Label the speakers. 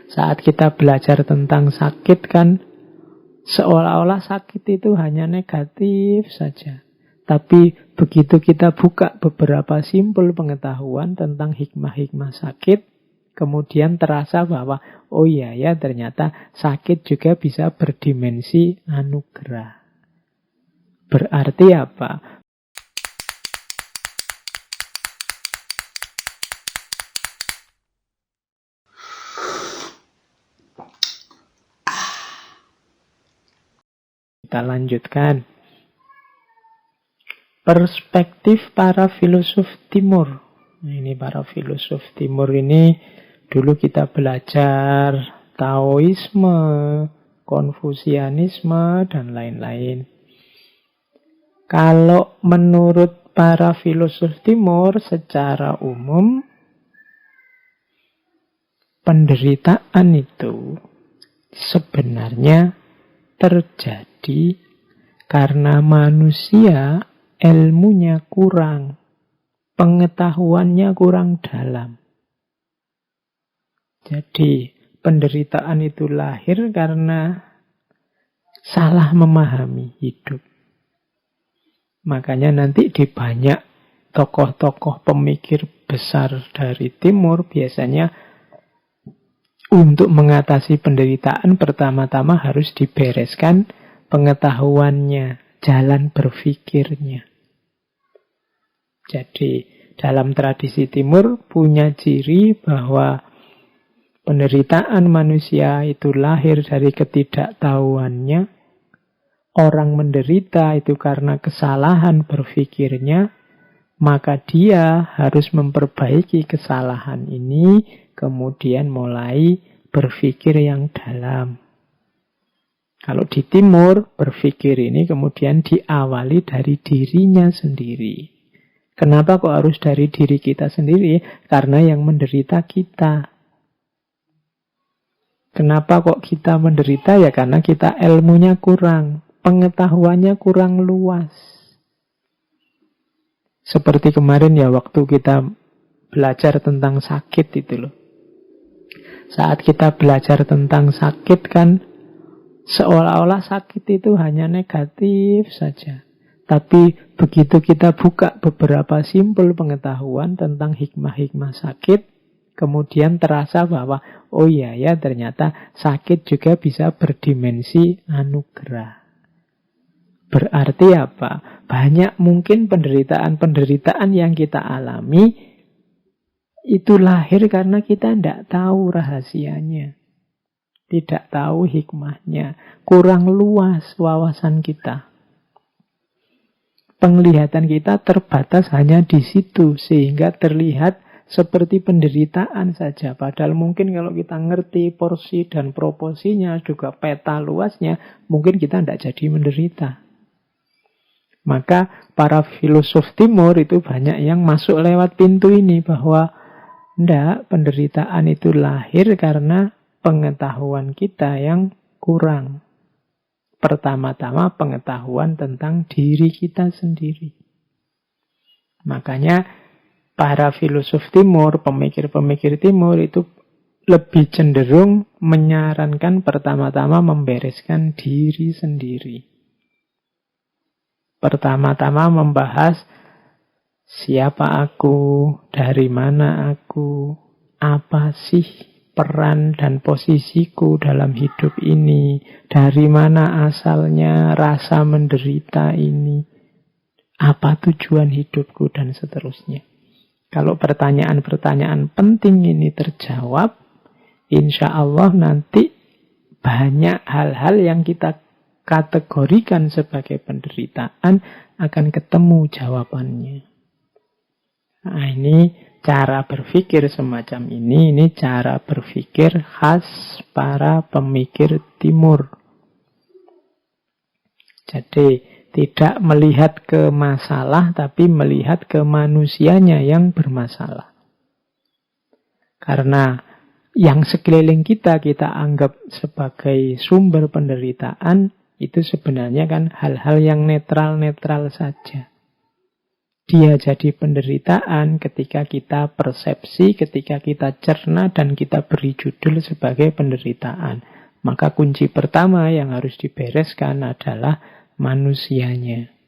Speaker 1: Saat kita belajar tentang sakit kan, seolah-olah sakit itu hanya negatif saja. Tapi begitu kita buka beberapa simpul pengetahuan tentang hikmah-hikmah sakit, kemudian terasa bahwa, oh iya ya, ternyata sakit juga bisa berdimensi anugerah. Berarti apa? Kita lanjutkan. Perspektif para filosof timur. Nah, ini para filosof timur ini dulu kita belajar Taoisme, Konfusianisme, dan lain-lain. Kalau menurut para filosof timur secara umum, penderitaan itu sebenarnya terjadi karena manusia ilmunya kurang, pengetahuannya kurang dalam. Jadi, penderitaan itu lahir karena salah memahami hidup. Makanya nanti di banyak tokoh-tokoh pemikir besar dari timur, biasanya untuk mengatasi penderitaan pertama-tama harus dibereskan pengetahuannya, jalan berpikirnya. Jadi dalam tradisi timur punya ciri bahwa penderitaan manusia itu lahir dari ketidaktahuannya. Orang menderita itu karena kesalahan berpikirnya, maka dia harus memperbaiki kesalahan ini, kemudian mulai berpikir yang dalam. Kalau di timur, berpikir ini kemudian diawali dari dirinya sendiri. Kenapa kok harus dari diri kita sendiri? Karena yang menderita kita. Kenapa kok kita menderita? Ya karena kita ilmunya kurang, pengetahuannya kurang luas. Seperti kemarin ya waktu kita belajar tentang sakit itu loh. Saat kita belajar tentang sakit kan, seolah-olah sakit itu hanya negatif saja. Tapi begitu kita buka beberapa simpul pengetahuan tentang hikmah-hikmah sakit, kemudian terasa bahwa, oh iya ya, ternyata sakit juga bisa berdimensi anugerah. Berarti apa? Banyak mungkin penderitaan-penderitaan yang kita alami itu lahir karena kita tidak tahu rahasianya. Tidak tahu hikmahnya. Kurang luas wawasan kita. Penglihatan kita terbatas hanya di situ, sehingga terlihat seperti penderitaan saja. Padahal mungkin kalau kita ngerti porsi dan proporsinya, juga peta luasnya, mungkin kita tidak jadi menderita. Maka para filosof timur itu banyak yang masuk lewat pintu ini, bahwa tidak, penderitaan itu lahir karena pengetahuan kita yang kurang. Pertama-tama pengetahuan tentang diri kita sendiri. Makanya para filosof timur, pemikir-pemikir timur itu lebih cenderung menyarankan pertama-tama membereskan diri sendiri. Pertama-tama membahas siapa aku, dari mana aku, apa sih peran dan posisiku dalam hidup ini, dari mana asalnya rasa menderita ini, apa tujuan hidupku, dan seterusnya. Kalau pertanyaan-pertanyaan penting ini terjawab, insya Allah nanti banyak hal-hal yang kita kategorikan sebagai penderitaan akan ketemu jawabannya. Nah, ini cara berpikir semacam ini cara berpikir khas para pemikir timur. Jadi tidak melihat ke masalah, tapi melihat ke manusianya yang bermasalah. Karena yang sekeliling kita anggap sebagai sumber penderitaan, itu sebenarnya kan hal-hal yang netral-netral saja. dia jadi penderitaan ketika kita persepsi, ketika kita cerna dan kita beri judul sebagai penderitaan. Maka kunci pertama yang harus dibereskan adalah manusianya.